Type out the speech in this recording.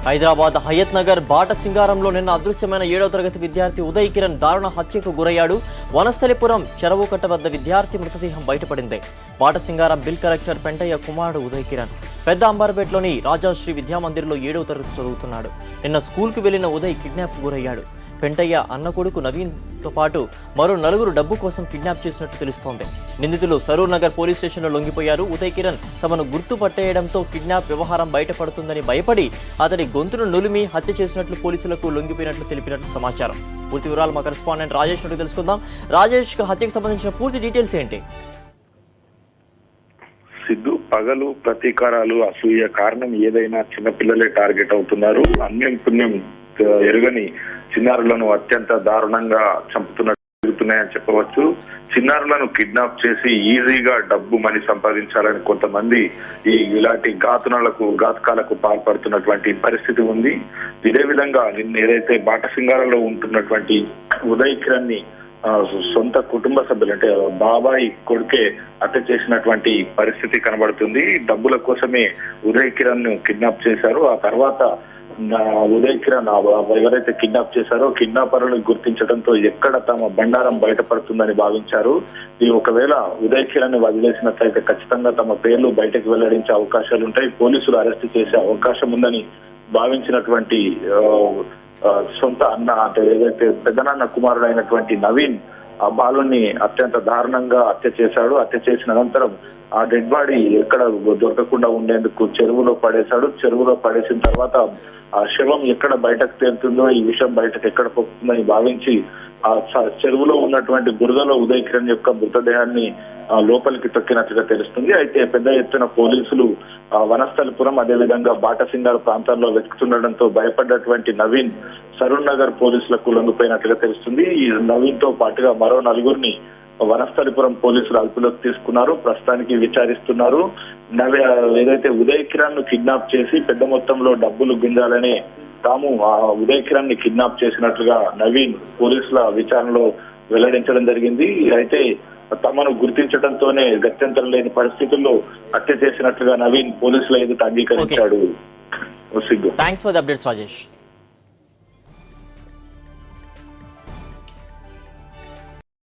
హైదరాబాద్ హయత్ నగర్ బాట సింగారంలో నిన్న అదృశ్యమైన 7వ తరగతి విద్యార్థి ఉదయ్ కిరణ్ దారుణ హత్యకు గురయ్యాడు. వనస్థలిపురం చెరువుకట్ట వద్ద విద్యార్థి మృతదేహం బయటపడింది. బాట సింగారం బిల్ కలెక్టర్ పెంటయ్య కుమారుడు ఉదయ్ కిరణ్ పెద్ద అంబార్పేటలోని రాజాశ్రీ విద్యామందిర్లో 7వ తరగతి చదువుతున్నాడు. నిన్న స్కూల్కు వెళ్లిన ఉదయ్ కిడ్నాప్ గురయ్యాడు. పెంటయ్య అన్న కొడుకు నవీన్తో పాటు మరో 4 డబ్బు కోసం కిడ్నాప్ చేసినట్లు తెలుస్తోంది. నిందితులు సరూర్ నగర్ పోలీస్ స్టేషన్లో లొంగిపోయారు. ఉదయ్ కిరణ్ తమను గుర్తుపట్టేయడంతో కిడ్నాప్ వ్యవహారం బయటపడుతుందని భయపడి అతడి గొంతును నులిమి హత్య చేసినట్లు పోలీసులకు లొంగిపోయినట్లు తెలిపినట్లు సమాచారం. పూర్తి వివరాలు మా కరెస్పాండెంట్ రాజేష్ నుండి తెలుసుకుందాం. రాజేష్, హత్యకు సంబంధించిన పూర్తి డీటెయిల్స్ ఏంటి? సిద్ధు, పగలు ప్రతీకారాలు అసూయ కారణం ఏదైనా చిన్నపిల్లలే టార్గెట్ అవుతున్నారు. అన్యం పుణ్యం ఎరుగని చిన్నారులను అత్యంత దారుణంగా చంపుతున్నాయని చెప్పవచ్చు. చిన్నారులను కిడ్నాప్ చేసి ఈజీగా డబ్బు మనీ సంపాదించాలని కొంతమంది ఇలాంటి ఘాతకాలకు పాల్పడుతున్నటువంటి పరిస్థితి ఉంది. ఇదే విధంగా నిన్న ఏదైతే బాటసింగారంలో ఉంటున్నటువంటి ఉదయ్ కిరణ్ ని సొంత కుటుంబ సభ్యులు అంటే బాబాయ్ కొడుకే హత్య చేసినటువంటి పరిస్థితి కనబడుతుంది. డబ్బుల కోసమే ఉదయ్ కిరణ్ ను కిడ్నాప్ చేశారు. ఆ తర్వాత ఉదయ్ కిరణ్ ఎవరైతే కిడ్నాప్ చేశారో కిడ్నాపర్లను గుర్తించడంతో ఎక్కడ తమ బండారం బయటపడుతుందని భావించారు. ఈ ఒకవేళ ఉదయ్ కిరణ్ ని వదిలేసినట్లయితే ఖచ్చితంగా తమ పేర్లు బయటకు వెల్లడించే అవకాశాలు ఉంటాయి. పోలీసులు అరెస్ట్ చేసే అవకాశం ఉందని భావించినటువంటి సొంత అన్న అంటే ఏదైతే పెద్దనాన్న కుమారుడు అయినటువంటి నవీన్ ఆ బాలుని అత్యంత దారుణంగా హత్య చేశాడు. హత్య చేసిన అనంతరం ఆ డెడ్ బాడీ ఎక్కడ దొరకకుండా ఉండేందుకు చెరువులో పడేశాడు. చెరువులో పడేసిన తర్వాత ఆ శవం ఎక్కడ బయటకు తేలుతుందో, ఈ విషయం బయటకు ఎక్కడ పోతుందని భావించి ఆ చెరువులో ఉన్నటువంటి బురదలో ఉదయ్ కిరణ్ యొక్క మృతదేహాన్ని లోపలికి తొక్కినట్లుగా తెలుస్తుంది. అయితే పెద్ద ఎత్తున పోలీసులు వనస్థలిపురం అదేవిధంగా బాటసింగార్ ప్రాంతాల్లో వెతుకుతుండటంతో భయపడ్డటువంటి నవీన్ సరూర్ నగర్ పోలీసులకు లొంగిపోయినట్లుగా తెలుస్తుంది. ఈ నవీన్ తో పాటుగా మరో 4గురిని వనస్థలిపురం పోలీసులు అదుపులోకి తీసుకున్నారు. ప్రస్తుతానికి విచారిస్తున్నారు. ఏదైతే ఉదయ్ కిరణ్ ను కిడ్నాప్ చేసి పెద్ద మొత్తంలో డబ్బులు గుంజాలని తాము ఆ ఉదయ్ కిరణ్ ని కిడ్నాప్ చేసినట్లుగా నవీన్ పోలీసుల విచారణలో వెల్లడించడం జరిగింది. అయితే తమను గుర్తించడంతోనే గత్యంతరం లేని పరిస్థితుల్లో హత్య చేసినట్లుగా నవీన్ పోలీసుల ఎదుట అంగీకరించాడు. Thanks for the updates Rajesh.